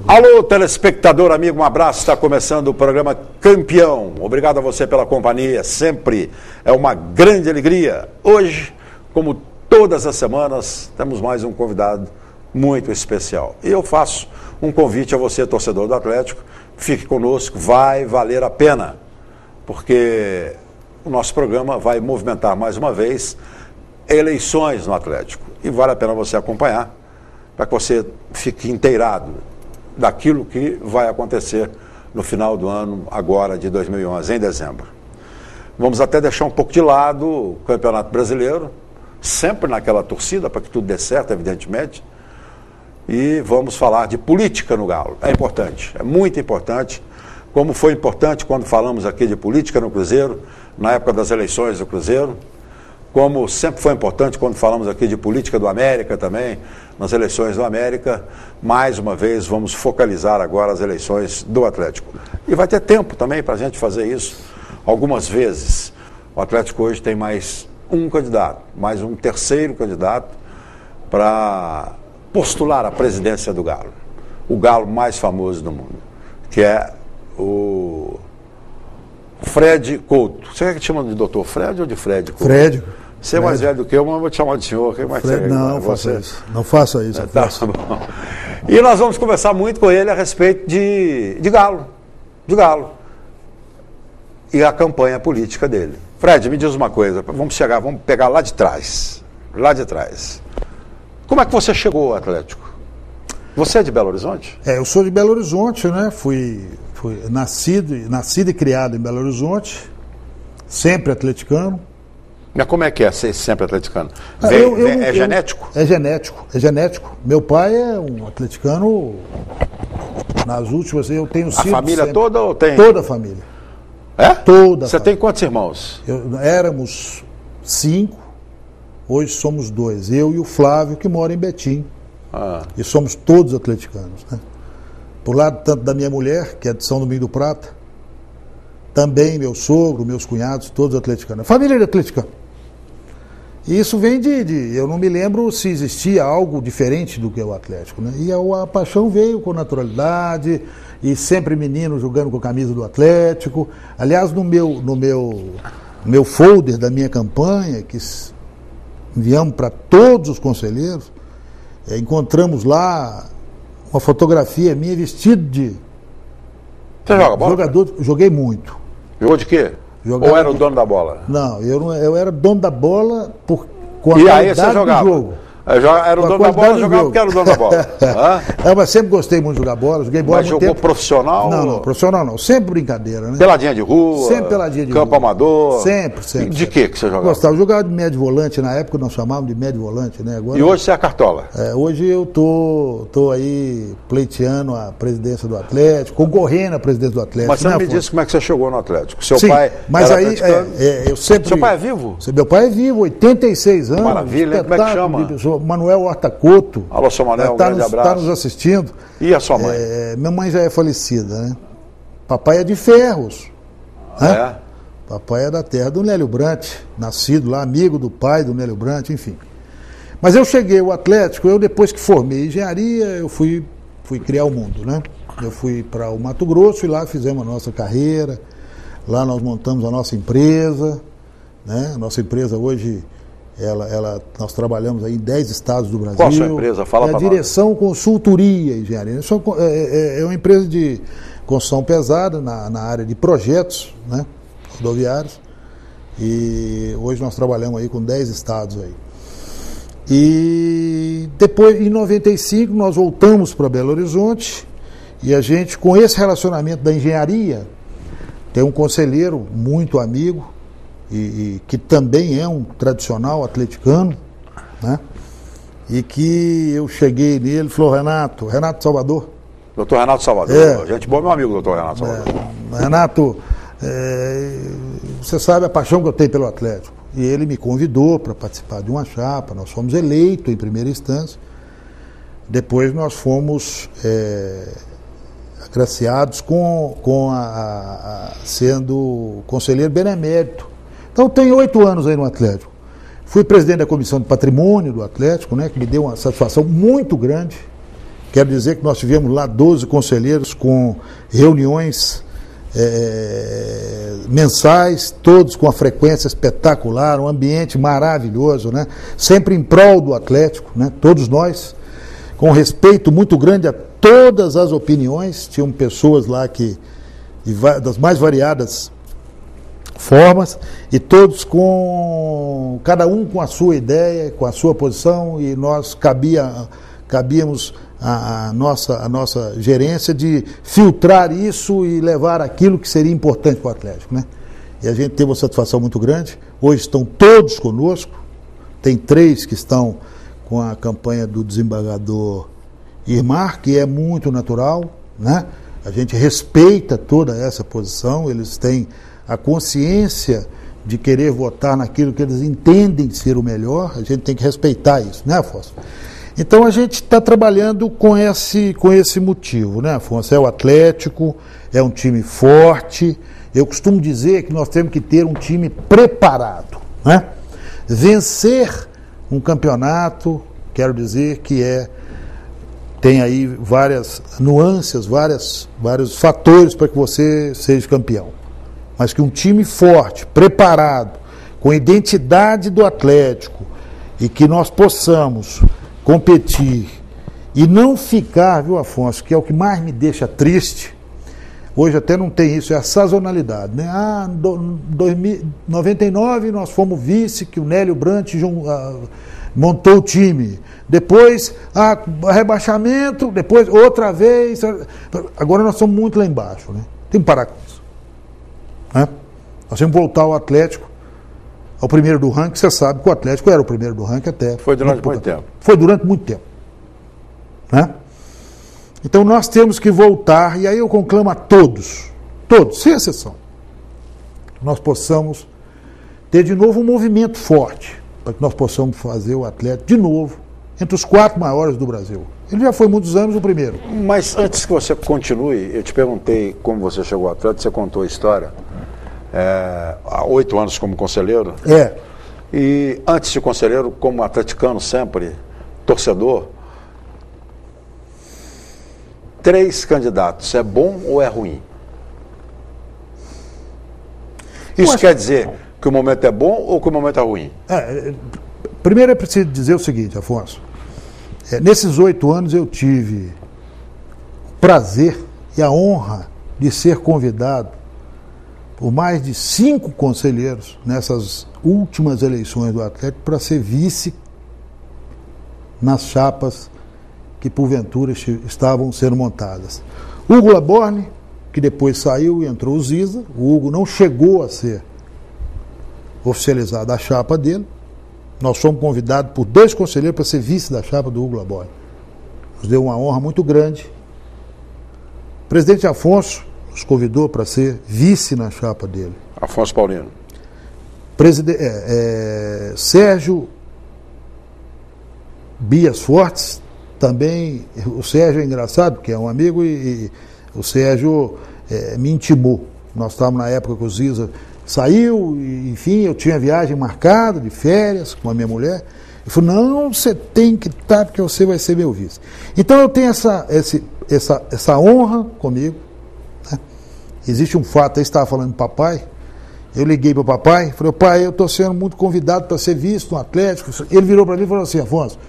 Alô, telespectador, amigo, um abraço. Está começando o programa Campeão. Obrigado a você pela companhia, sempre é uma grande alegria. Hoje, como todas as semanas, temos mais um convidado muito especial. E eu faço um convite a você, torcedor do Atlético, fique conosco, vai valer a pena, porque o nosso programa vai movimentar mais uma vez eleições no Atlético. E vale a pena você acompanhar, para que você fique inteirado daquilo que vai acontecer no final do ano, agora de 2011, em dezembro. Vamos até deixar um pouco de lado o Campeonato Brasileiro, sempre naquela torcida, para que tudo dê certo, evidentemente, e vamos falar de política no Galo. É importante, é muito importante, como foi importante quando falamos aqui de política no Cruzeiro, na época das eleições do Cruzeiro, como sempre foi importante quando falamos aqui de política do América também, nas eleições do América. Mais uma vez vamos focalizar agora as eleições do Atlético. E vai ter tempo também para a gente fazer isso algumas vezes. O Atlético hoje tem mais um candidato, mais um terceiro candidato para postular a presidência do Galo. O Galo mais famoso do mundo, que é o Fred Couto. Você quer que te chama de doutor Fred ou de Fred Couto? Fred. Você é mais velho do que eu, mas eu vou te chamar de senhor. Quem mais Fred, não faça isso. Não faça isso. Tá bom. E nós vamos conversar muito com ele a respeito de Galo. De Galo. E a campanha política dele. Fred, me diz uma coisa. Vamos pegar lá de trás. Lá de trás. Como é que você chegou ao Atlético? Você é de Belo Horizonte? Eu sou de Belo Horizonte, né? Fui nascido e criado em Belo Horizonte, sempre atleticano. Mas como é que é ser sempre atleticano? É genético? É genético. Meu pai é um atleticano, nas últimas, eu tenho sido... A família sempre, toda ou tem? Toda a família. É? Toda. Você tem quantos irmãos? Éramos 5, hoje somos 2. Eu e o Flávio, que mora em Betim. E somos todos atleticanos, né? Por lado tanto da minha mulher, que é de São Domingos do Prata, também meu sogro, meus cunhados, todos atleticanos. Família de atleticano. E isso vem eu não me lembro se existia algo diferente do que o Atlético, né? E a paixão veio com naturalidade, e sempre menino jogando com a camisa do Atlético. Aliás, no meu folder da minha campanha, que enviamos para todos os conselheiros, encontramos lá uma fotografia minha vestido de... Você joga bola? Jogador, joguei muito. Jogou de quê? Ou era o dono da bola? Não, eu era dono da bola com a qualidade aí você jogava? Do jogo. Era o dono da bola, jogava porque era o dono da bola. Mas sempre gostei muito de jogar bola, joguei bola. Mas jogou tempo. Profissional? Não, profissional não, sempre brincadeira, né? Peladinha de rua? Sempre peladinha de campo rua. Amador? Sempre. E de que você jogava? Gostava de jogar de médio volante, na época nós chamávamos de médio volante, né? Agora, e hoje você é a cartola? Hoje eu tô aí pleiteando a presidência do Atlético, concorrendo à presidência do Atlético. Mas você não me disse como é que você chegou no Atlético? Seu Sim, pai mas aí eu sempre... Seu pai é vivo? Meu pai é vivo, 86 anos. Maravilha, como é que chama? Manuel Horta-Couto. Alô, seu Manuel, um grande abraço. Está nos assistindo. E a sua mãe? Minha mãe já é falecida, né? Papai é de Ferros. Né? Papai é da terra do Nélio Brant, nascido lá, amigo do pai do Nélio Brant, enfim. Mas eu cheguei ao Atlético, depois que formei engenharia, eu fui criar o mundo, né? Eu fui para o Mato Grosso e lá fizemos a nossa carreira, lá nós montamos a nossa empresa, né? A nossa empresa hoje... nós trabalhamos aí em 10 estados do Brasil. Qual a sua empresa? Fala para nós. Direção Consultoria e Engenharia. É uma empresa de construção pesada na área de projetos, né, rodoviários. E hoje nós trabalhamos aí com 10 estados aí. E depois, em 95, nós voltamos para Belo Horizonte e a gente, com esse relacionamento da engenharia, tem um conselheiro muito amigo, e que também é um tradicional atleticano, né? E que eu cheguei nele e falou, Renato Salvador. Doutor Renato Salvador, gente boa, meu amigo, doutor Renato Salvador. Renato, você sabe a paixão que eu tenho pelo Atlético. E ele me convidou para participar de uma chapa, nós fomos eleitos em primeira instância, depois nós fomos agraciados sendo conselheiro benemérito. Então, tenho 8 anos aí no Atlético. Fui presidente da Comissão de Patrimônio do Atlético, né, que me deu uma satisfação muito grande Quero dizer que nós tivemos lá 12 conselheiros com reuniões mensais, todos com a frequência espetacular, um ambiente maravilhoso, né? Sempre em prol do Atlético, né? Todos nós, com respeito muito grande a todas as opiniões, tinham pessoas lá das mais variadas formas, e todos cada um com a sua ideia, com a sua posição, e nós cabíamos a nossa gerência de filtrar isso e levar aquilo que seria importante para o Atlético, né? E a gente teve uma satisfação muito grande. Hoje estão todos conosco, tem 3 que estão com a campanha do desembargador Irmar, que é muito natural, né? A gente respeita toda essa posição, eles têm a consciência de querer votar naquilo que eles entendem ser o melhor, a gente tem que respeitar isso, né, Afonso? Então a gente está trabalhando com esse motivo, né, Afonso? É o Atlético, é um time forte. Eu costumo dizer que nós temos que ter um time preparado, né? Vencer um campeonato, quero dizer que tem aí várias nuances, vários fatores para que você seja campeão. Mas que um time forte, preparado, com identidade do Atlético, e que nós possamos competir e não ficar, viu, Afonso, que é o que mais me deixa triste, hoje até não tem isso, é a sazonalidade, né? Em 99 nós fomos vice, que o Nélio Brant montou o time, depois rebaixamento, depois outra vez, agora nós estamos muito lá embaixo, né? Tem que parar com isso, né? Nós temos que voltar ao Atlético, ao primeiro do ranking. Você sabe que o Atlético era o primeiro do ranking até. Foi durante muito tempo. Foi durante muito tempo, né? Então nós temos que voltar, e aí eu conclamo a todos, sem exceção, nós possamos ter de novo um movimento forte, para que nós possamos fazer o Atlético de novo entre os 4 maiores do Brasil. Ele já foi muitos anos o primeiro. Mas antes que você continue, eu te perguntei como você chegou ao Atlético, você contou a história. Há 8 anos como conselheiro. E antes de conselheiro, como atleticano sempre, torcedor, 3 candidatos, é bom ou é ruim? Isso quer dizer que o momento é bom ou que o momento é ruim? Primeiro é preciso dizer o seguinte, Afonso. Nesses 8 anos eu tive o prazer e a honra de ser convidado por mais de 5 conselheiros nessas últimas eleições do Atlético para ser vice nas chapas que porventura estavam sendo montadas. Hugo Laborne, que depois saiu e entrou o Ziza. O Hugo não chegou a ser oficializado a chapa dele. Nós fomos convidados por 2 conselheiros para ser vice da chapa do Hugo Laborne. Nos deu uma honra muito grande. O presidente Afonso nos convidou para ser vice na chapa dele. Afonso Paulino. Sérgio Bias Fortes, também. O Sérgio é engraçado, porque é um amigo, e o Sérgio me intimou. Nós estávamos na época que o Ziza saiu, e, enfim, eu tinha viagem marcada, de férias, com a minha mulher. Ele falou, não, você tem que estar, porque você vai ser meu vice. Então eu tenho essa honra comigo, né? Existe um fato, aí estava falando do papai, eu liguei para o papai, falei, pai, eu estou sendo muito convidado para ser vice no Atlético. Ele virou para mim e falou assim, Afonso,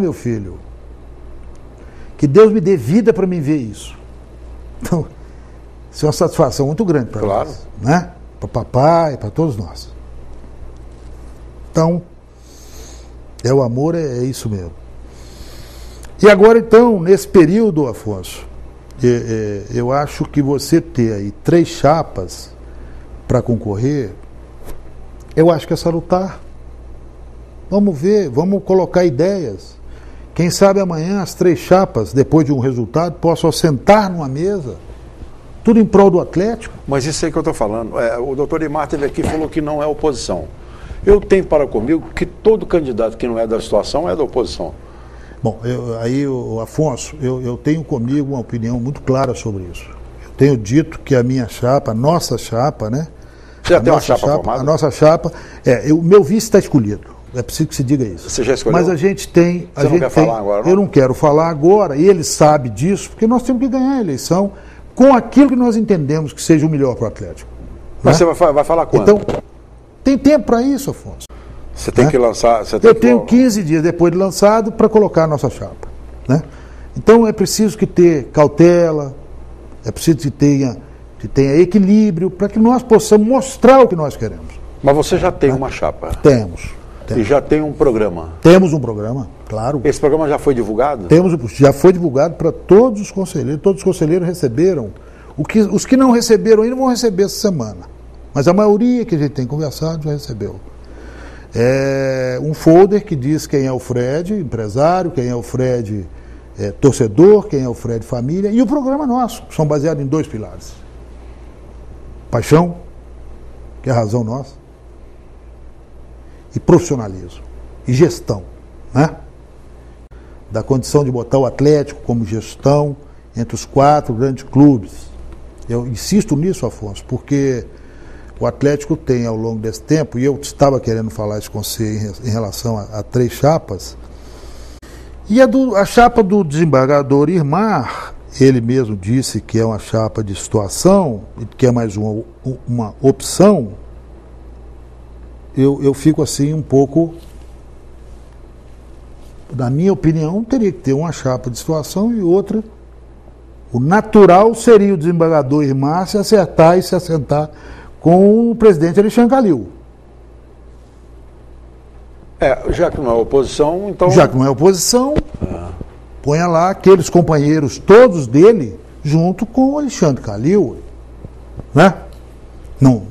meu filho, que Deus me dê vida para mim ver isso. Então, isso é uma satisfação muito grande para nós, né? Para o papai, para todos nós. Então, o amor é isso mesmo. E agora, então, nesse período, Afonso, eu acho que você ter aí 3 chapas para concorrer, eu acho que é salutar. Vamos ver, vamos colocar ideias. Quem sabe amanhã as 3 chapas, depois de um resultado, possam sentar numa mesa, tudo em prol do Atlético. Mas isso aí que eu estou falando. O doutor Irmar esteve aqui e falou que não é oposição. Eu tenho para comigo que todo candidato que não é da situação é da oposição. Bom, Afonso, eu tenho comigo uma opinião muito clara sobre isso. Eu tenho dito que a minha chapa, a nossa chapa, né? Você já tem uma chapa formada? A nossa chapa, o meu vice está escolhido. É preciso que se diga isso. Você já escolheu? Mas a gente tem... Você não quer falar agora, não? Eu não quero falar agora, e ele sabe disso, porque nós temos que ganhar a eleição com aquilo que nós entendemos que seja o melhor para o Atlético. Mas você vai falar quando? Então, tem tempo para isso, Afonso. Você tem que lançar... Eu tenho 15 dias depois de lançado para colocar a nossa chapa. Né? Então, é preciso que ter cautela, é preciso que tenha equilíbrio para que nós possamos mostrar o que nós queremos. Mas você já tem uma chapa? Temos. E já tem um programa? Temos um programa, claro. Esse programa já foi divulgado? Já foi divulgado para todos os conselheiros. Todos os conselheiros receberam. Os que não receberam ainda vão receber essa semana. Mas a maioria que a gente tem conversado já recebeu. É um folder que diz quem é o Fred, empresário, quem é o Fred, torcedor, quem é o Fred, família, e o programa nosso, que são baseados em 2 pilares. Paixão, que é a razão nossa, e profissionalismo, e gestão, né? Da condição de botar o Atlético como gestão entre os 4 grandes clubes. Eu insisto nisso, Afonso, porque o Atlético tem, ao longo desse tempo, e eu estava querendo falar isso com você em relação a 3 chapas, e a chapa do desembargador Irmar, ele mesmo disse que é uma chapa de situação, e que é mais uma opção. Eu fico assim um pouco, na minha opinião, teria que ter uma chapa de situação e outra. O natural seria o desembargador Irmar se acertar e se assentar com o presidente Alexandre Calil. Já que não é oposição, então... Já que não é oposição, ponha lá aqueles companheiros, todos dele, junto com o Alexandre Calil. Né? Não.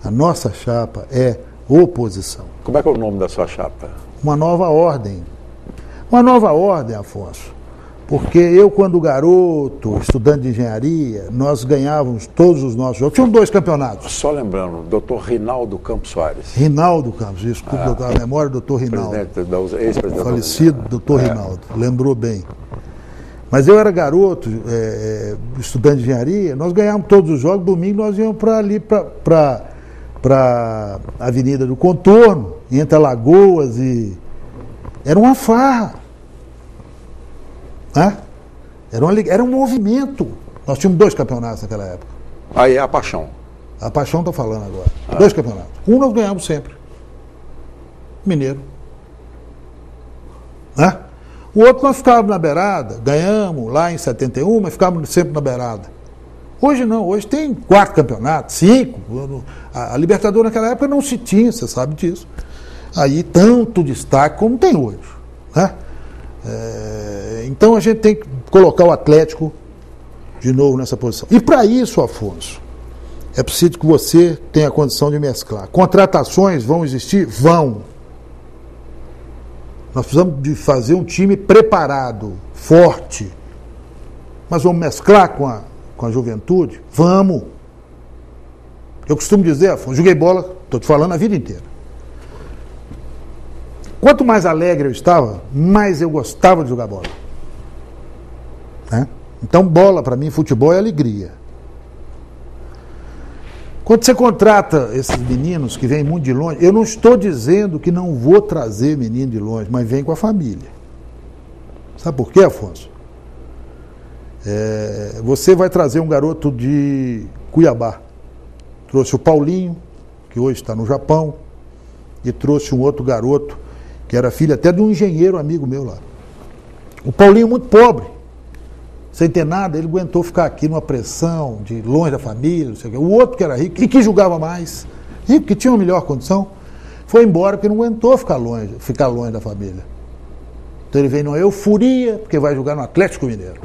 A nossa chapa é oposição. Como é que é o nome da sua chapa? Uma nova ordem. Uma nova ordem, Afonso. Porque eu, quando garoto, estudante de engenharia, nós ganhávamos todos os nossos jogos. Tinham 2 campeonatos. Só lembrando, doutor Rinaldo Campos Soares. Rinaldo Campos, desculpa, a memória do doutor Rinaldo. Ex-presidente. Falecido doutor Rinaldo, lembrou bem. Mas eu era garoto, estudante de engenharia, nós ganhávamos todos os jogos, domingo nós íamos para ali, para a Avenida do Contorno, entre Alagoas e... Era uma farra. Né? Era um movimento. Nós tínhamos 2 campeonatos naquela época. Aí é a Paixão. A Paixão estou falando agora. 2 campeonatos. Um nós ganhamos sempre. Mineiro. Né? O outro nós ficávamos na beirada. Ganhamos lá em 71, mas ficávamos sempre na beirada. Hoje não. Hoje tem 4 campeonatos, 5. A Libertadores naquela época não se tinha, você sabe disso. Aí tanto destaque como tem hoje. Né? Então a gente tem que colocar o Atlético de novo nessa posição. E para isso, Afonso, é preciso que você tenha a condição de mesclar. Contratações vão existir? Vão. Nós precisamos de fazer um time preparado, forte. Mas vamos mesclar com a juventude? Vamos. Eu costumo dizer, Afonso, joguei bola, estou te falando, a vida inteira. Quanto mais alegre eu estava, mais eu gostava de jogar bola. Né? Então, bola para mim, futebol é alegria. Quando você contrata esses meninos que vêm muito de longe, eu não estou dizendo que não vou trazer menino de longe, mas vem com a família. Sabe por quê, Afonso? Você vai trazer um garoto de Cuiabá. Trouxe o Paulinho, que hoje está no Japão, e trouxe um outro garoto, que era filho até de um engenheiro amigo meu lá. O Paulinho muito pobre, sem ter nada, ele aguentou ficar aqui numa pressão, de longe da família, não sei o quê. O outro que era rico, e que jogava mais, rico, que tinha uma melhor condição, foi embora porque não aguentou ficar longe da família. Então ele veio numa euforia, porque vai jogar no Atlético Mineiro.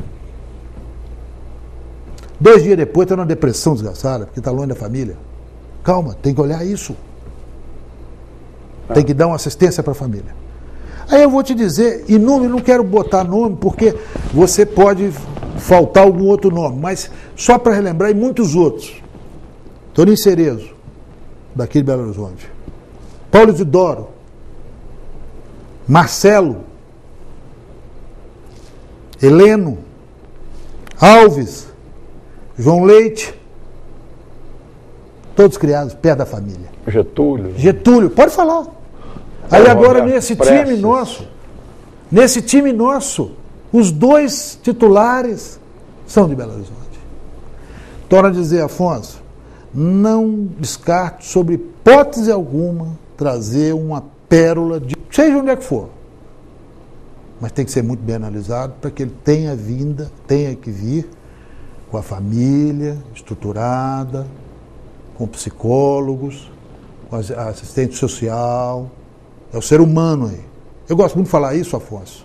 2 dias depois está numa depressão desgraçada, porque está longe da família. Calma, tem que olhar isso. Tem que dar uma assistência para a família. Aí eu vou te dizer, e nome, não quero botar nome, porque você pode faltar algum outro nome, mas só para relembrar, e muitos outros. Toninho Cerezo, daqui de Belo Horizonte. Paulo Isidoro. Marcelo. Heleno. Alves. João Leite. todos criados perto da família. Getúlio, pode falar. Aí agora nesse time nosso, os 2 titulares são de Belo Horizonte. Torna a dizer, Afonso, não descarte sobre hipótese alguma trazer uma pérola, seja onde é que for. Mas tem que ser muito bem analisado para que ele tenha que vir com a família estruturada, com psicólogos, com assistente social. É o ser humano aí. Eu gosto muito de falar isso, Afonso.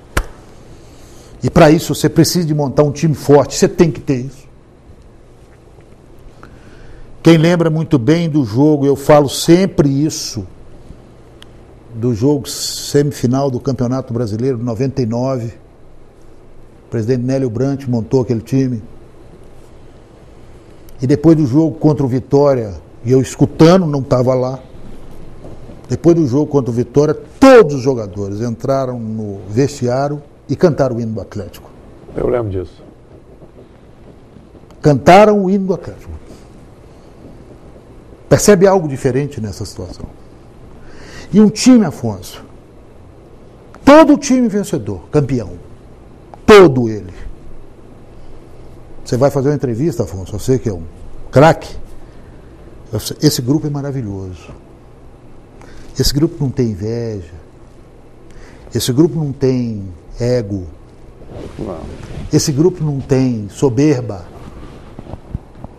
E para isso você precisa de montar um time forte, você tem que ter isso. Quem lembra muito bem do jogo, eu falo sempre isso, do jogo semifinal do Campeonato Brasileiro de 99, o presidente Nélio Brant montou aquele time. E depois do jogo contra o Vitória, e eu escutando, não estava lá, depois do jogo contra o Vitória, todos os jogadores entraram no vestiário e cantaram o hino do Atlético. Eu lembro disso. Cantaram o hino do Atlético. Percebe algo diferente nessa situação. E um time, Afonso, todo time vencedor, campeão, todo ele. Você vai fazer uma entrevista, Afonso, você que é um craque, esse grupo é maravilhoso. Esse grupo não tem inveja, esse grupo não tem ego, esse grupo não tem soberba.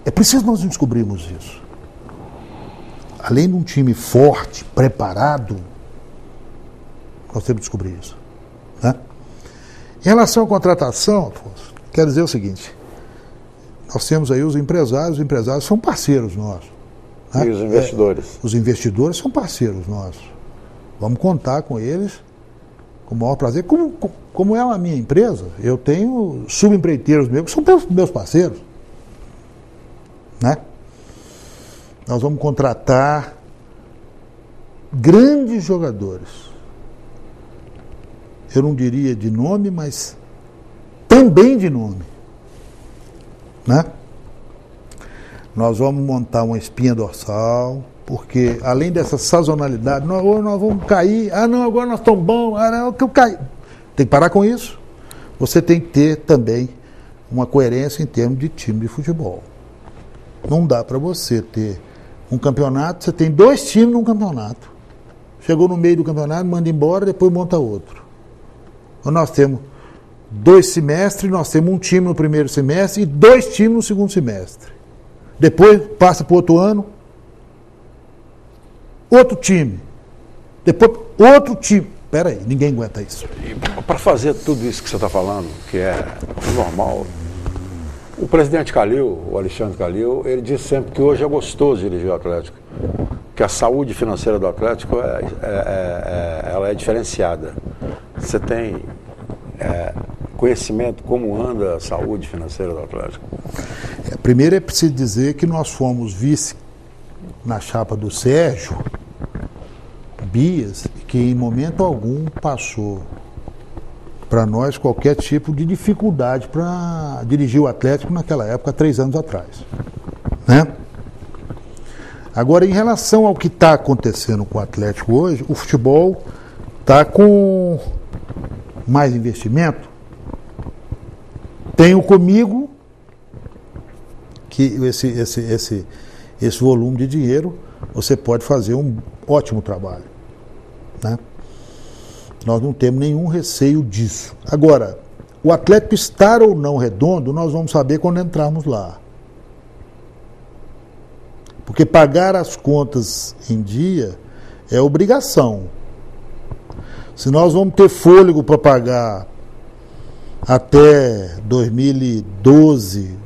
É preciso nós descobrirmos isso. Além de um time forte, preparado, nós temos que descobrir isso. Né? Em relação à contratação, Afonso, quero dizer o seguinte, nós temos aí os empresários são parceiros nossos. Né? E os investidores? Os investidores são parceiros nossos. Vamos contar com eles com o maior prazer. Como é a minha empresa, eu tenho subempreiteiros meus, que são meus parceiros. Né? Nós vamos contratar grandes jogadores. Eu não diria de nome, mas também de nome. Né? Nós vamos montar uma espinha dorsal, porque além dessa sazonalidade, nós vamos cair, não, agora nós estamos bons, não, que eu caí. Tem que parar com isso. Você tem que ter também uma coerência em termos de time de futebol. Não dá para você ter um campeonato, você tem 2 times num campeonato. Chegou no meio do campeonato, manda embora, depois monta outro. Então nós temos 2 semestres, nós temos um time no primeiro semestre e 2 times no segundo semestre. Depois passa para o outro ano, outro time. Depois outro time. Espera aí, ninguém aguenta isso. Para fazer tudo isso que você está falando, que é normal, o presidente Calil, o Alexandre Calil, ele diz sempre que hoje é gostoso dirigir o Atlético, que a saúde financeira do Atlético ela é diferenciada. Você tem conhecimento como anda a saúde financeira do Atlético? Primeiro é preciso dizer que nós fomos vice na chapa do Sérgio Bias, que em momento algum passou para nós qualquer tipo de dificuldade para dirigir o Atlético naquela época, 3 anos atrás. Né? Agora, em relação ao que está acontecendo com o Atlético hoje, o futebol está com mais investimento. Tenho comigo que esse volume de dinheiro você pode fazer um ótimo trabalho. Né? Nós não temos nenhum receio disso. Agora, o Atlético estar ou não redondo, nós vamos saber quando entrarmos lá. Porque pagar as contas em dia é obrigação. Se nós vamos ter fôlego para pagar até 2012,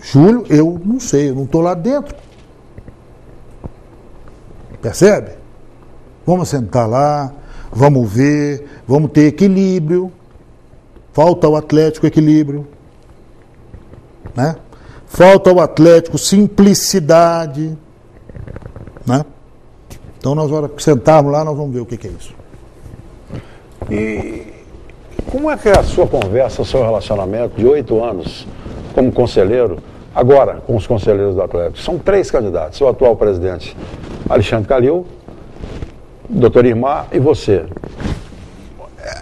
julho, eu não sei, eu não estou lá dentro. Percebe? Vamos sentar lá, vamos ver, vamos ter equilíbrio. Falta ao Atlético equilíbrio. Né? Falta ao Atlético simplicidade. Né? Então, nós vamos sentarmos lá, nós vamos ver o que é isso. E como é que é a sua conversa, o seu relacionamento de 8 anos como conselheiro agora com os conselheiros do Atlético. São 3 candidatos, o atual presidente Alexandre Calil, o doutor Irmar e você.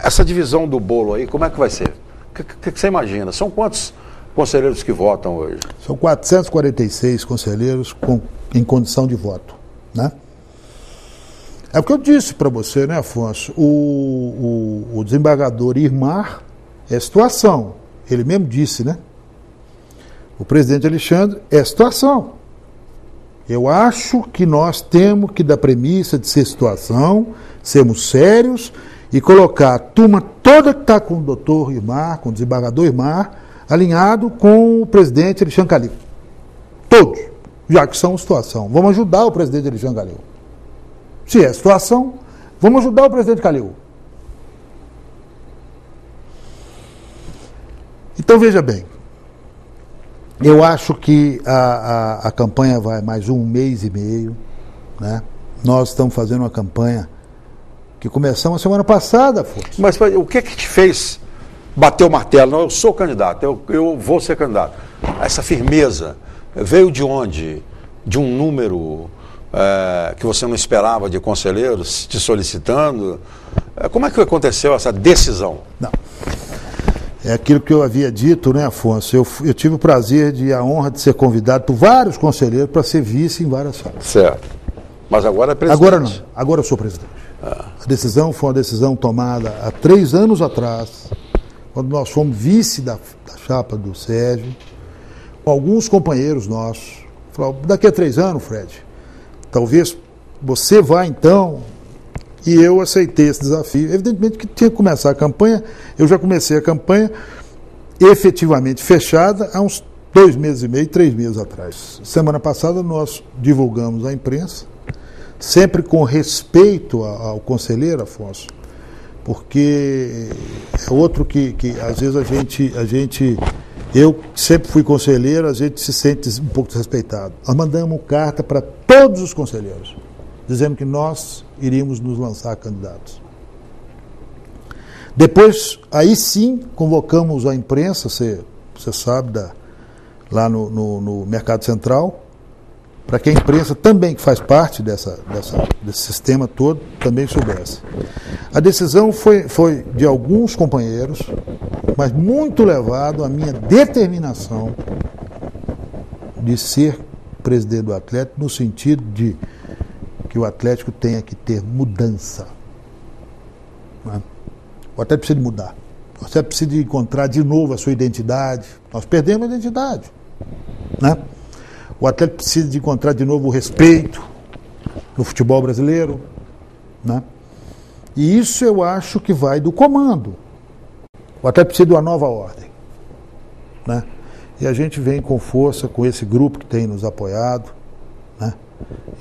Essa divisão do bolo aí, como é que vai ser? O que você imagina? São quantos conselheiros que votam hoje? São 446 conselheiros em condição de voto, né? É o que eu disse para você, né, Afonso? O desembargador Irmar é situação. Ele mesmo disse, né? O presidente Alexandre é situação. Eu acho que nós temos que, da premissa de ser situação, sermos sérios e colocar a turma toda que está com o doutor Irmar, com o desembargador Irmar, alinhado com o presidente Alexandre Calil. Todos, já que são situação. Vamos ajudar o presidente Alexandre Calil. Se é situação, vamos ajudar o presidente Calil. Então, veja bem, eu acho que a campanha vai mais 1 mês e meio, né? Nós estamos fazendo uma campanha que começamos a semana passada, Afonso. Mas o que te fez bater o martelo? Não, eu sou candidato, eu vou ser candidato. Essa firmeza veio de onde? De um número que você não esperava de conselheiros te solicitando? Como é que aconteceu essa decisão? Não. É aquilo que eu havia dito, né, Afonso? Eu tive o prazer e a honra de ser convidado por vários conselheiros para ser vice em várias salas. Certo. Mas agora é presidente. Agora não. Agora eu sou presidente. A decisão foi uma decisão tomada há 3 anos atrás, quando nós fomos vice da chapa do Sérgio, com alguns companheiros nossos. Falaram, daqui a 3 anos, Fred, talvez você vá então. E eu aceitei esse desafio. Evidentemente que tinha que começar a campanha. Eu já comecei a campanha efetivamente fechada há uns 2 meses e meio, 3 meses atrás. Semana passada nós divulgamos à imprensa, sempre com respeito ao conselheiro, Afonso, porque é outro que às vezes a gente, eu sempre fui conselheiro, a gente se sente um pouco desrespeitado. Nós mandamos carta para todos os conselheiros, dizendo que nós iríamos nos lançar candidatos. Depois, aí sim, convocamos a imprensa, você sabe, lá no Mercado Central, para que a imprensa também, que faz parte desse sistema todo, também soubesse. A decisão foi de alguns companheiros, mas muito levado à minha determinação de ser presidente do Atlético, no sentido de que o Atlético tenha que ter mudança. Né? O Atlético precisa de mudar. O Atlético precisa de encontrar de novo a sua identidade. Nós perdemos a identidade. Né? O Atlético precisa de encontrar de novo o respeito no futebol brasileiro. Né? E isso eu acho que vai do comando. O Atlético precisa de uma nova ordem. Né? E a gente vem com força com esse grupo que tem nos apoiado. Né?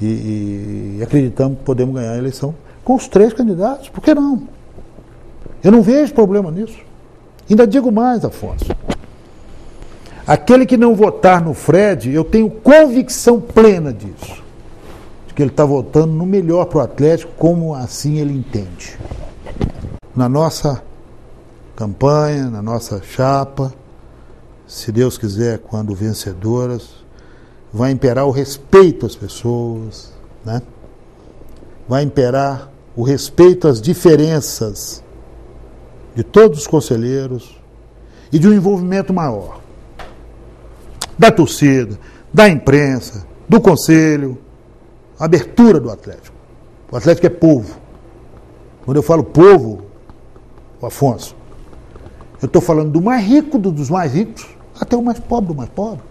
E acreditamos que podemos ganhar a eleição com os 3 candidatos. Por que não? Eu não vejo problema nisso. Ainda digo mais, Afonso. Aquele que não votar no Fred, eu tenho convicção plena disso. De que ele está votando no melhor para o Atlético, como assim ele entende. Na nossa campanha, na nossa chapa, se Deus quiser, quando vencedoras, vai imperar o respeito às pessoas, né? Vai imperar o respeito às diferenças de todos os conselheiros e de um envolvimento maior da torcida, da imprensa, do conselho, a abertura do Atlético. O Atlético é povo. Quando eu falo povo, Afonso, eu estou falando do mais rico dos mais ricos até o mais pobre do mais pobre.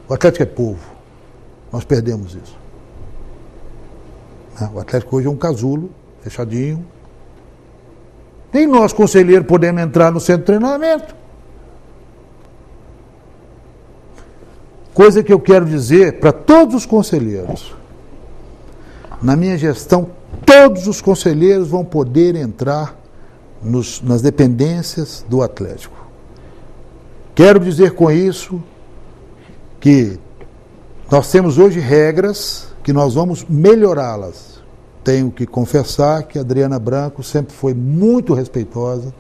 O Atlético é povo. Nós perdemos isso. O Atlético hoje é um casulo, fechadinho. Nem nós, conselheiros, podemos entrar no centro de treinamento. Coisa que eu quero dizer para todos os conselheiros. Na minha gestão, todos os conselheiros vão poder entrar nas dependências do Atlético. Quero dizer com isso que nós temos hoje regras que nós vamos melhorá-las. Tenho que confessar que a Adriana Branco sempre foi muito respeitosa,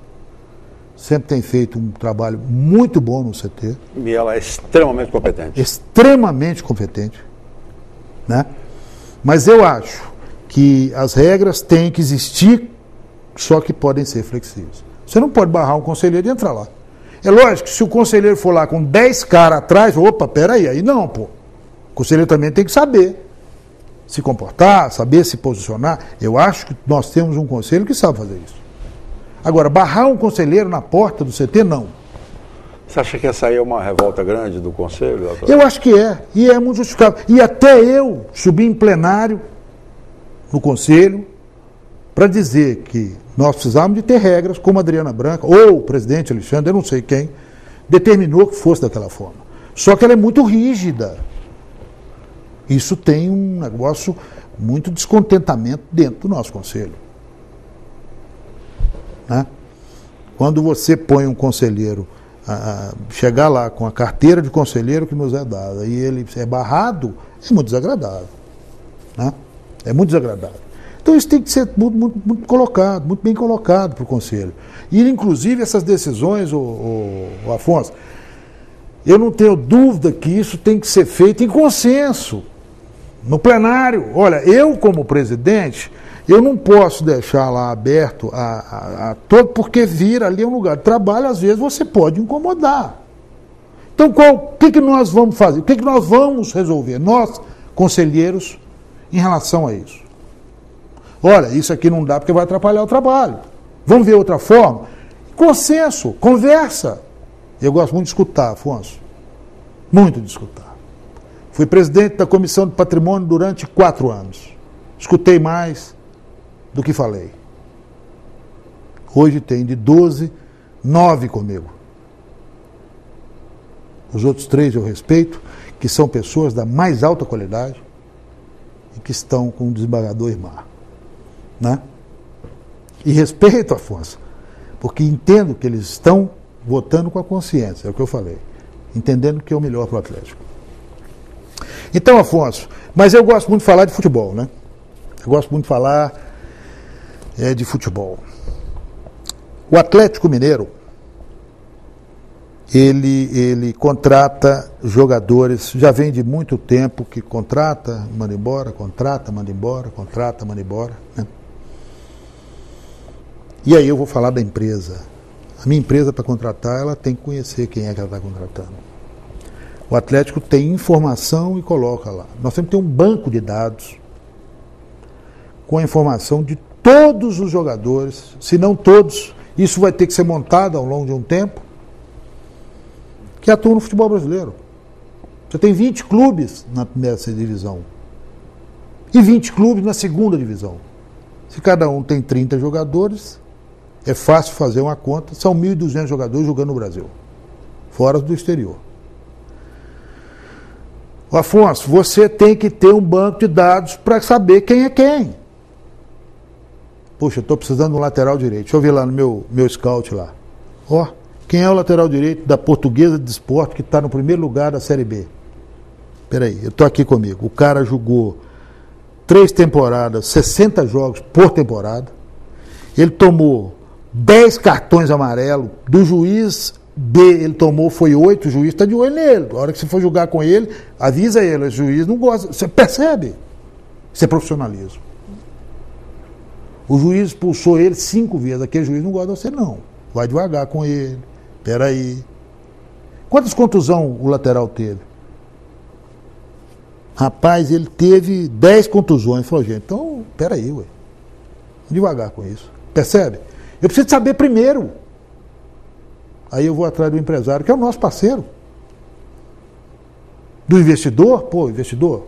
sempre tem feito um trabalho muito bom no CT. E ela é extremamente competente. Extremamente competente. Né? Mas eu acho que as regras têm que existir, só que podem ser flexíveis. Você não pode barrar um conselheiro de entrar lá. É lógico que se o conselheiro for lá com 10 caras atrás, opa, peraí, aí não, pô. O conselheiro também tem que saber se comportar, saber se posicionar. Eu acho que nós temos um conselho que sabe fazer isso. Agora, barrar um conselheiro na porta do CT, não. Você acha que essa aí é uma revolta grande do conselho, doutor? Eu acho que é, e é muito justificável. E até eu subi em plenário no conselho para dizer que nós precisávamos de ter regras, como a Adriana Branca, ou o presidente Alexandre, eu não sei quem, determinou que fosse daquela forma. Só que ela é muito rígida. Isso tem um negócio, muito descontentamento dentro do nosso conselho. Né? Quando você põe um conselheiro, chegar lá com a carteira de conselheiro que nos é dada, e ele é barrado, é muito desagradável. Né? É muito desagradável. Então isso tem que ser muito colocado, muito bem colocado para o Conselho. E, inclusive, essas decisões, o Afonso, eu não tenho dúvida que isso tem que ser feito em consenso, no plenário. Olha, eu como presidente, eu não posso deixar lá aberto a todo, porque vir ali é um lugar de trabalho, às vezes você pode incomodar. Então, o que nós vamos fazer? O que nós vamos resolver, nós, conselheiros, em relação a isso? Olha, isso aqui não dá porque vai atrapalhar o trabalho. Vamos ver outra forma? Consenso, conversa. Eu gosto muito de escutar, Afonso. Muito de escutar. Fui presidente da Comissão de Patrimônio durante 4 anos. Escutei mais do que falei. Hoje tem de 12, 9 comigo. Os outros 3 eu respeito, que são pessoas da mais alta qualidade e que estão com o desembargador Irmar. Né? E respeito, Afonso, porque entendo que eles estão votando com a consciência, é o que eu falei, entendendo que é o melhor para o Atlético. Então, Afonso, mas eu gosto muito de falar de futebol, né? Eu gosto muito de falar de futebol. O Atlético Mineiro, ele contrata jogadores, já vem de muito tempo que contrata, manda embora, contrata, manda embora, contrata, manda embora, né? E aí eu vou falar da empresa. A minha empresa, para contratar, ela tem que conhecer quem é que ela está contratando. O Atlético tem informação e coloca lá. Nós temos que ter um banco de dados com a informação de todos os jogadores, se não todos. Isso vai ter que ser montado ao longo de um tempo, que atuam no futebol brasileiro. Você tem 20 clubes na primeira divisão e 20 clubes na segunda divisão. Se cada um tem 30 jogadores, é fácil fazer uma conta, são 1.200 jogadores jogando no Brasil, fora do exterior. Afonso, você tem que ter um banco de dados para saber quem é quem. Poxa, eu estou precisando de um lateral direito. Deixa eu ver lá no meu scout lá. Ó, quem é o lateral direito da Portuguesa de Desporto que está no primeiro lugar da Série B? Peraí, eu estou aqui comigo. O cara jogou 3 temporadas, 60 jogos por temporada. Ele tomou 10 cartões amarelos. Do juiz B, ele tomou, foi 8. O juiz está de olho nele. A hora que você for jogar com ele, avisa ele. O juiz não gosta. Você percebe? Isso é profissionalismo. O juiz expulsou ele 5 vezes. Aquele juiz não gosta de você, não. Vai devagar com ele. Peraí. Quantas contusões o lateral teve? Rapaz, ele teve 10 contusões. Falou, gente, então, peraí, ué. Devagar com isso. Percebe? Eu preciso saber primeiro. Aí eu vou atrás do empresário, que é o nosso parceiro. Do investidor, pô, investidor,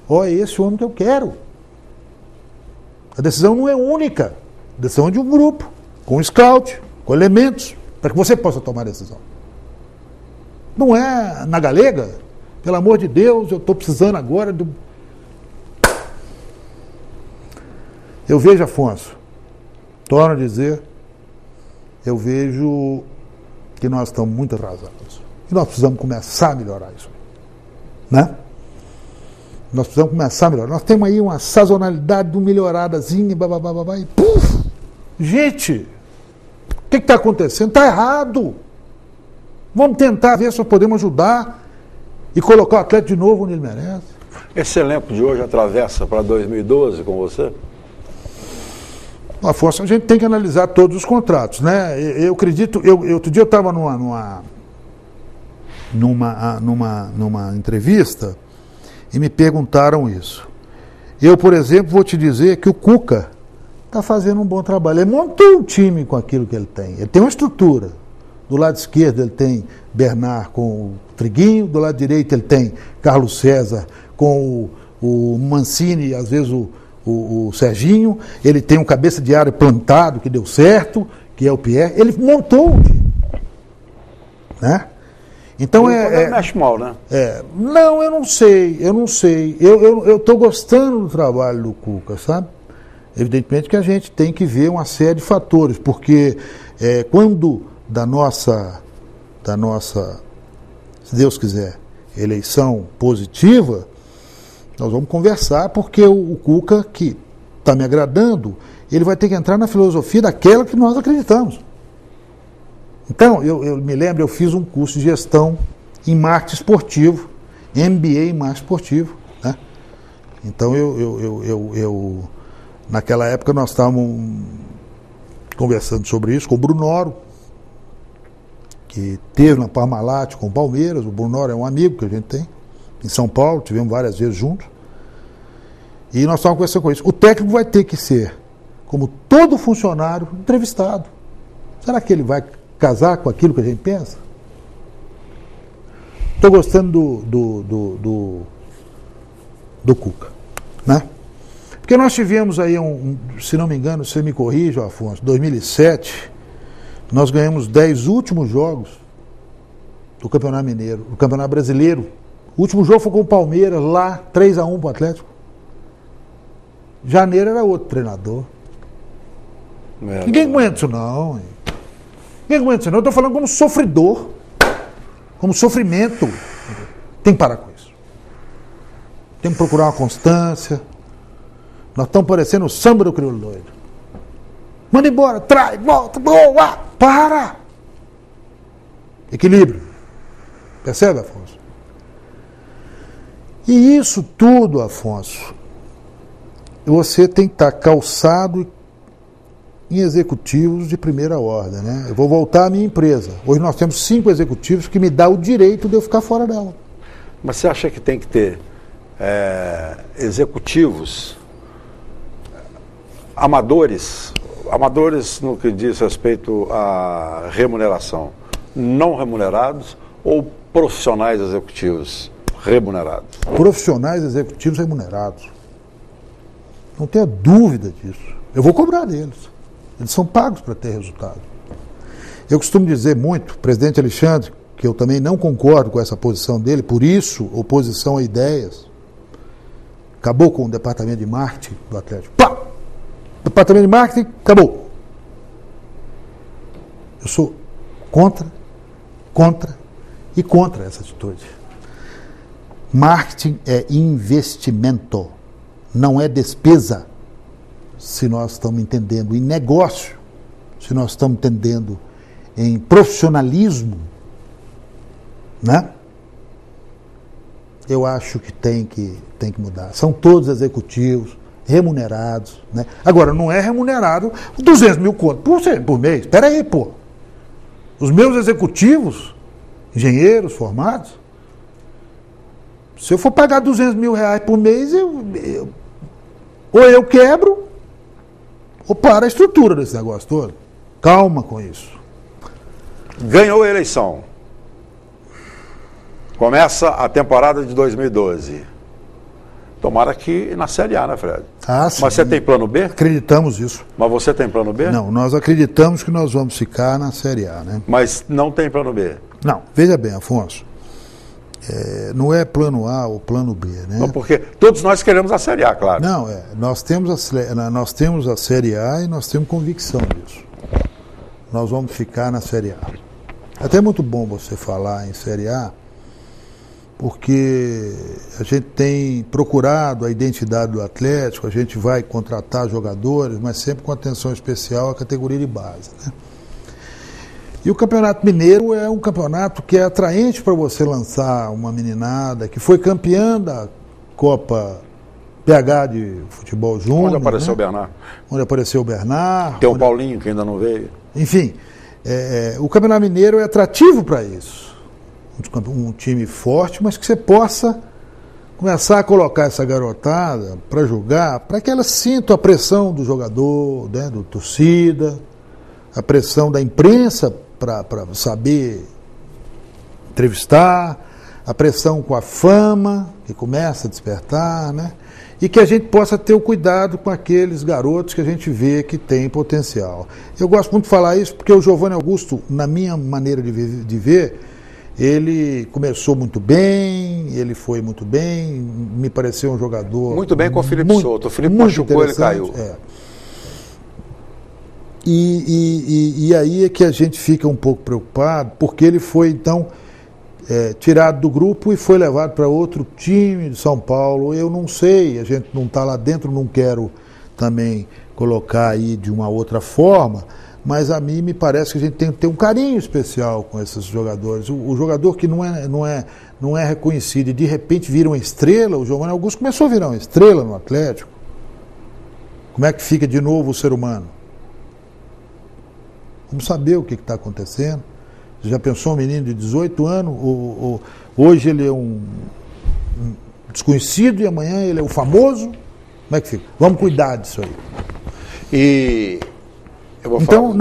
ó, é esse homem que eu quero. A decisão não é única. A decisão é de um grupo, com scout, com elementos, para que você possa tomar a decisão. Não é na galega, pelo amor de Deus, eu estou precisando agora do... Eu vejo, Afonso, torno a dizer, eu vejo que nós estamos muito atrasados. E nós precisamos começar a melhorar isso. Né? Nós precisamos começar a melhorar. Nós temos aí uma sazonalidade de uma melhoradazinha, e puf! Gente, que está acontecendo? Está errado. Vamos tentar ver se podemos ajudar e colocar o atleta de novo onde ele merece. Esse elenco de hoje atravessa para 2012 com você? Afonso, a gente tem que analisar todos os contratos, né? Eu acredito, outro dia eu estava numa entrevista e me perguntaram isso. Eu, por exemplo, vou te dizer que o Cuca está fazendo um bom trabalho. Ele montou um time com aquilo que ele tem. Ele tem uma estrutura. Do lado esquerdo ele tem Bernard com o Triguinho, do lado direito ele tem Carlos César com o Mancini, às vezes o Serginho. Ele tem um cabeça de área plantado que deu certo, que é o Pierre. Ele montou um time. Né? Então mexe mal, né? Não, eu não sei. Eu estou gostando do trabalho do Cuca, sabe? Evidentemente que a gente tem que ver uma série de fatores, porque quando da nossa, se Deus quiser, eleição positiva, nós vamos conversar, porque o Cuca, que está me agradando, ele vai ter que entrar na filosofia daquela que nós acreditamos. Então, eu me lembro, eu fiz um curso de gestão em marketing esportivo, MBA em marketing esportivo, né? Então, eu naquela época nós estávamos conversando sobre isso com o Brunoro, que teve na Parmalat com o Palmeiras. O Brunoro é um amigo que a gente tem em São Paulo, tivemos várias vezes juntos. E nós estávamos conversando com isso. O técnico vai ter que ser, como todo funcionário, entrevistado. Será que ele vai casar com aquilo que a gente pensa? Estou gostando do Cuca, né? Porque nós tivemos aí, se não me engano, você me corrija, Afonso, 2007, nós ganhamos 10 últimos jogos do Campeonato Mineiro, do Campeonato Brasileiro. O último jogo foi com o Palmeiras, lá, 3-1 para o Atlético. Janeiro era outro treinador. Ninguém aguenta isso não. Ninguém aguenta isso não. Eu estou falando como sofredor, como sofrimento. Tem que parar com isso. Tem que procurar uma constância. Nós estamos parecendo o samba do crioulo doido. Manda embora, traz, volta, boa, para! Equilíbrio. Percebe, Afonso? E isso tudo, Afonso, você tem que estar calçado em executivos de primeira ordem, né? Eu vou voltar à minha empresa. Hoje nós temos 5 executivos que me dá o direito de eu ficar fora dela. Mas você acha que tem que ter executivos amadores no que diz respeito à remuneração, não remunerados ou profissionais executivos remunerados? Profissionais executivos remunerados. Não tenha dúvida disso. Eu vou cobrar deles. Eles são pagos para ter resultado. Eu costumo dizer muito, presidente Alexandre, que eu também não concordo com essa posição dele, por isso, oposição a ideias. Acabou com o departamento de marketing do Atlético. Pá! Departamento de marketing, acabou. Eu sou contra essa atitude. Marketing é investimento, não é despesa, se nós estamos entendendo em negócio, se nós estamos entendendo em profissionalismo, né? Eu acho que tem que mudar. São todos executivos, remunerados, né? Agora, não é remunerado 200 mil contos por mês. Espera aí, pô. Os meus executivos, engenheiros formados, se eu for pagar 200 mil reais por mês, ou eu quebro, ou para a estrutura desse negócio todo. Calma com isso. Ganhou a eleição. Começa a temporada de 2012. Tomara que na Série A, né, Fred? Sim. Mas você tem plano B? Acreditamos isso. Mas você tem plano B? Não, nós acreditamos que nós vamos ficar na Série A, né? Mas não tem plano B? Não, veja bem, Afonso. Não é plano A ou plano B, né? Não, porque todos nós queremos a Série A, claro. Não, nós temos a Série A e nós temos convicção disso. Nós vamos ficar na Série A. Até é muito bom você falar em Série A, porque a gente tem procurado a identidade do Atlético, a gente vai contratar jogadores, mas sempre com atenção especial à categoria de base, né? E o Campeonato Mineiro é um campeonato que é atraente para você lançar uma meninada que foi campeã da Copa PH de Futebol Júnior. Onde apareceu o Bernard. Onde apareceu o Bernard. Tem o Paulinho, que ainda não veio. Enfim, o Campeonato Mineiro é atrativo para isso. Um time forte, mas que você possa começar a colocar essa garotada para jogar, para que ela sinta a pressão do jogador, né, do torcida, a pressão da imprensa para saber entrevistar, a pressão com a fama que começa a despertar, né? E que a gente possa ter o cuidado com aqueles garotos que a gente vê que tem potencial. Eu gosto muito de falar isso porque o Giovanni Augusto, na minha maneira de ver, ele começou muito bem, ele foi muito bem, me pareceu um jogador... Muito bem com o Felipe Souto. O Felipe machucou, ele caiu. E aí é que a gente fica um pouco preocupado, porque ele foi, então, tirado do grupo e foi levado para outro time de São Paulo. Eu não sei, a gente não está lá dentro, não quero também colocar aí de uma outra forma, mas a mim me parece que a gente tem que ter um carinho especial com esses jogadores. O jogador que não é reconhecido e de repente vira uma estrela, o Giovanni Augusto começou a virar uma estrela no Atlético. Como é que fica de novo o ser humano? Vamos saber o que está acontecendo. Você já pensou um menino de 18 anos, hoje ele é um desconhecido e amanhã ele é o famoso? Como é que fica? Vamos cuidar disso aí. E eu vou então,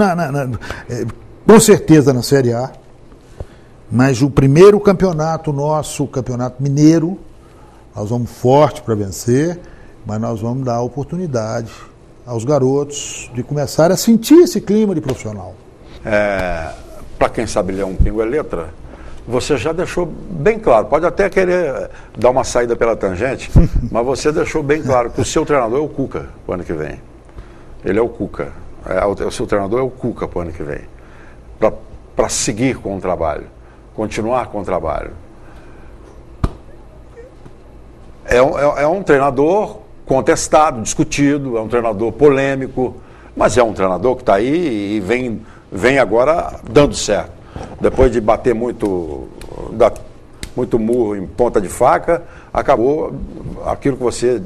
com certeza na Série A, mas o primeiro campeonato nosso, o Campeonato Mineiro, nós vamos forte para vencer, mas nós vamos dar oportunidade aos garotos de começar a sentir esse clima de profissional. Para quem sabe ler um pingo é letra, você já deixou bem claro, pode até querer dar uma saída pela tangente, mas você deixou bem claro que o seu treinador é o Cuca para o ano que vem. Ele é o Cuca. O seu treinador é o Cuca para o ano que vem. Para seguir com o trabalho, continuar com o trabalho. É um treinador contestado, discutido, é um treinador polêmico, mas é um treinador que está aí e vem agora dando certo. Depois de bater muito murro em ponta de faca, acabou aquilo que você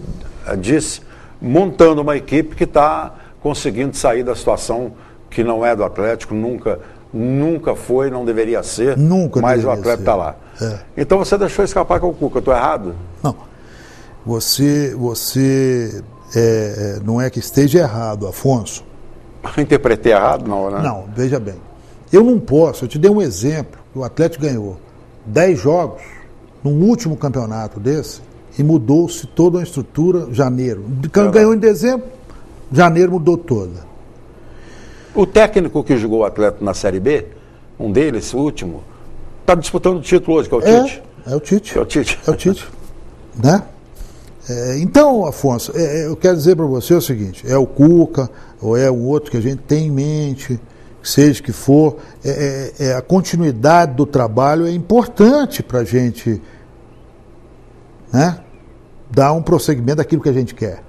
disse, montando uma equipe que está conseguindo sair da situação que não é do Atlético, nunca foi, não deveria ser, mas o Atlético está lá. Então você deixou escapar com o Cuca, eu estou errado? Não. Você não é que esteja errado, Afonso. Interpretei errado, não, né? Não, veja bem. Eu não posso, eu te dei um exemplo, o Atlético ganhou 10 jogos num último campeonato desse e mudou-se toda a estrutura janeiro. Ganhou em dezembro, janeiro mudou toda. O técnico que jogou o Atlético na Série B, um deles, o último, está disputando o título hoje, que é o Tite. É o Tite. É o Tite. É o Tite. Né? Então, Afonso, eu quero dizer para você o seguinte, é o Cuca, ou é o outro que a gente tem em mente, seja que for, a continuidade do trabalho é importante para a gente, né, dar um prosseguimento daquilo que a gente quer.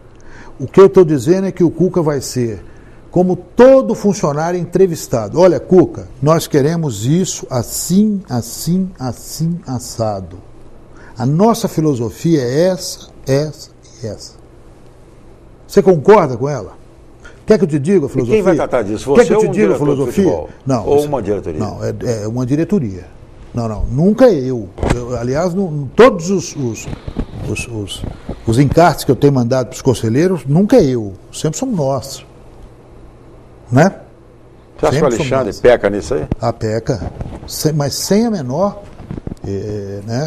O que eu estou dizendo é que o Cuca vai ser, como todo funcionário entrevistado. Olha, Cuca, nós queremos isso assim, assim, assim, assado. A nossa filosofia é essa e essa. Você concorda com ela? Quer que eu te diga a filosofia? E quem vai tratar disso? Você. Quer que eu te diga a filosofia? Não. Ou uma diretoria? Não, é uma diretoria. Não, nunca eu. Aliás, todos os encartes que eu tenho mandado para os conselheiros, nunca eu. Sempre somos nós. Né? Você acha que o Alexandre peca nisso aí? Peca. Mas sem a menor...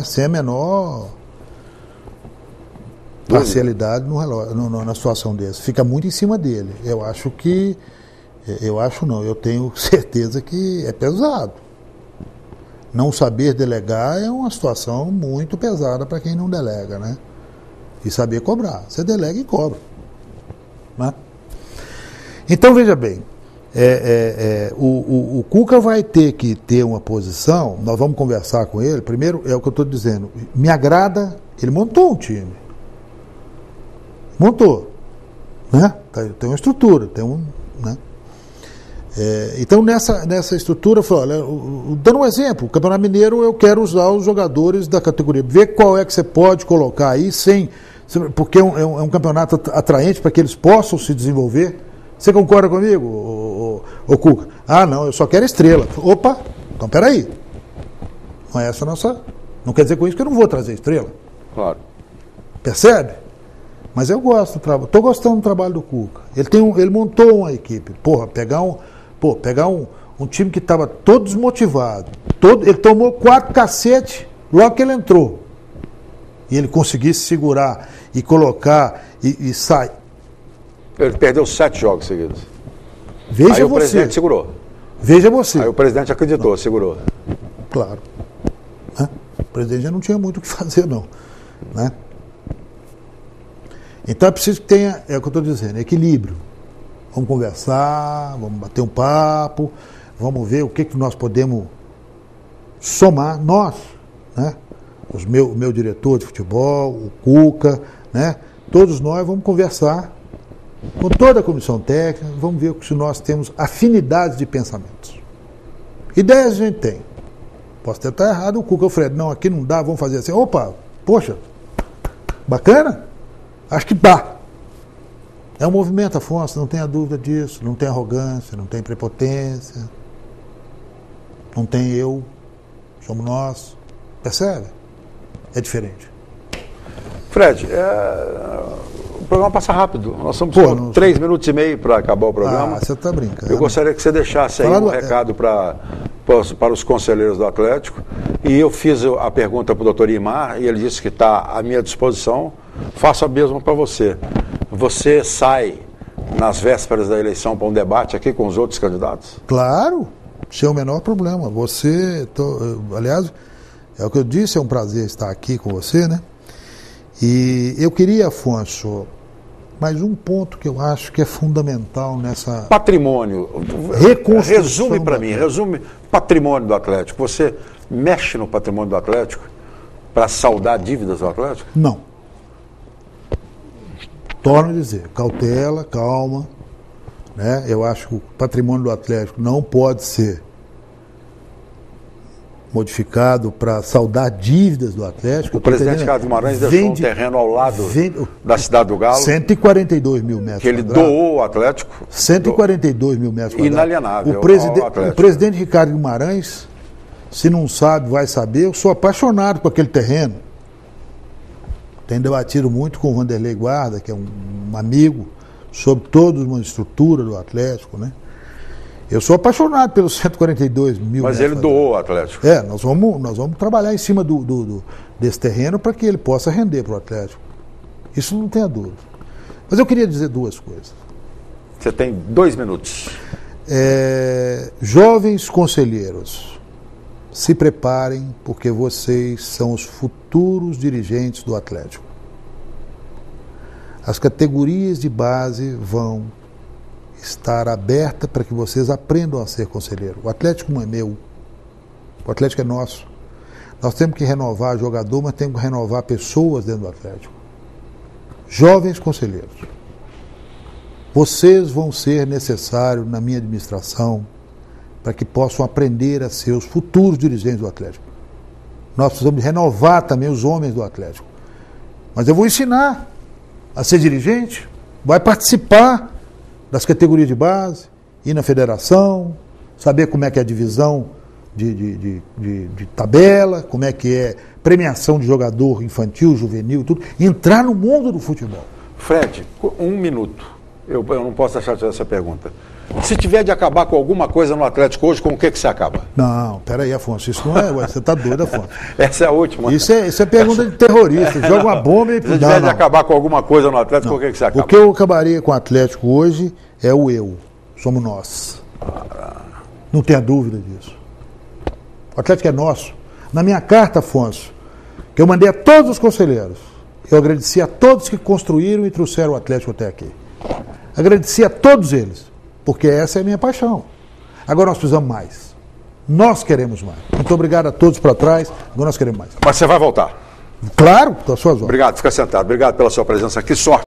sem a menor parcialidade na situação dessa. Fica muito em cima dele. Eu tenho certeza que é pesado. Não saber delegar é uma situação muito pesada para quem não delega, né? E saber cobrar. Você delega e cobra. Né? Então, veja bem, o Cuca vai ter que ter uma posição, nós vamos conversar com ele, primeiro é o que eu estou dizendo, me agrada, ele montou um time. Montou. Né? Tem uma estrutura, né? Então, nessa estrutura, eu falei, olha, dando um exemplo, o Campeonato Mineiro eu quero usar os jogadores da categoria, ver qual é que você pode colocar aí, porque é um campeonato atraente para que eles possam se desenvolver. Você concorda comigo, ô Cuca? Ah, não, eu só quero estrela. Opa, então peraí. Não é essa a nossa... Não quer dizer com isso que eu não vou trazer estrela. Claro. Percebe? Mas eu gosto do trabalho. Estou gostando do trabalho do Cuca. Ele montou uma equipe. Porra, pegar um time que estava todo desmotivado. Ele tomou 4 cacetes logo que ele entrou. E ele conseguisse segurar e colocar e sair. Ele perdeu 7 jogos seguidos. Veja aí o você. Presidente segurou. Veja você. Aí o presidente acreditou, segurou. Claro. O presidente já não tinha muito o que fazer, não. Né? Então é preciso que tenha, é o que eu estou dizendo, equilíbrio. Vamos conversar, vamos bater um papo, vamos ver o que nós podemos somar, nós, né? O meu diretor de futebol, o Cuca, né? Todos nós vamos conversar com toda a comissão técnica, vamos ver se nós temos afinidades de pensamentos. Ideias a gente tem. Posso até estar errado, o Cuca, o Fred, não, aqui não dá, vamos fazer assim. Opa, poxa, bacana? Acho que dá. É um movimento, Afonso, não tenha dúvida disso, não tem arrogância, não tem prepotência, não tem eu, somos nós. Percebe? É diferente. Fred, o programa passa rápido. Nós estamos com 3 minutos e meio para acabar o programa. Você está brincando. Eu gostaria que você deixasse aí um recado para os conselheiros do Atlético. E eu fiz a pergunta para o doutor Imar e ele disse que está à minha disposição. Faço a mesma para você. Você sai nas vésperas da eleição para um debate aqui com os outros candidatos? Claro, sem o menor problema. Aliás, é o que eu disse, é um prazer estar aqui com você, né? E eu queria, Afonso, mais um ponto que eu acho que é fundamental nessa... Patrimônio. Resume para mim, resume patrimônio do Atlético. Você mexe no patrimônio do Atlético para saldar dívidas do Atlético? Não. Torno a dizer, cautela, calma, né? Eu acho que o patrimônio do Atlético não pode ser modificado para saldar dívidas do Atlético. O presidente Ricardo Guimarães deixou um terreno ao lado da Cidade do Galo. 142 mil metros que ele quadrados. doou ao Atlético. 142 mil metros quadrados. Inalienável O presidente Ricardo Guimarães, se não sabe, vai saber, eu sou apaixonado por aquele terreno. Tenho debatido muito com o Vanderlei Guarda, que é um amigo, sobre toda uma estrutura do Atlético, né? Eu sou apaixonado pelos 142 mil. Mas ele doou o Atlético. Nós vamos trabalhar em cima desse terreno para que ele possa render para o Atlético. Isso não tenha dúvida. Mas eu queria dizer 2 coisas. Você tem 2 minutos. Jovens conselheiros, se preparem, porque vocês são os futuros dirigentes do Atlético. As categorias de base vão estar abertas para que vocês aprendam a ser conselheiro. O Atlético não é meu, o Atlético é nosso. Nós temos que renovar jogador, mas temos que renovar pessoas dentro do Atlético. Jovens conselheiros, vocês vão ser necessários na minha administração para que possam aprender a ser os futuros dirigentes do Atlético. Nós precisamos renovar também os homens do Atlético. Mas eu vou ensinar a ser dirigente, vai participar das categorias de base, ir na federação, saber como é que é a divisão de tabela, como é que é premiação de jogador infantil, juvenil, tudo, entrar no mundo do futebol. Fred, 1 minuto. Eu não posso deixar de fazer essa pergunta. Se tiver de acabar com alguma coisa no Atlético hoje, com o que você acaba? Não, peraí, Afonso, isso não é. Você está doido, Afonso. Essa é a última. Isso é pergunta de terrorista. Joga uma bomba e... Se tiver de acabar com alguma coisa no Atlético, com o que você acaba? O que eu acabaria com o Atlético hoje é o eu. Somos nós. Não tenha dúvida disso. O Atlético é nosso. Na minha carta, Afonso, que eu mandei a todos os conselheiros, eu agradeci a todos que construíram e trouxeram o Atlético até aqui. Agradeci a todos eles, porque essa é a minha paixão. Agora nós precisamos mais. Nós queremos mais. Muito obrigado a todos para trás. Agora nós queremos mais. Mas você vai voltar? Claro, com as suas ordens. Obrigado, fica sentado. Obrigado pela sua presença aqui. Sorte.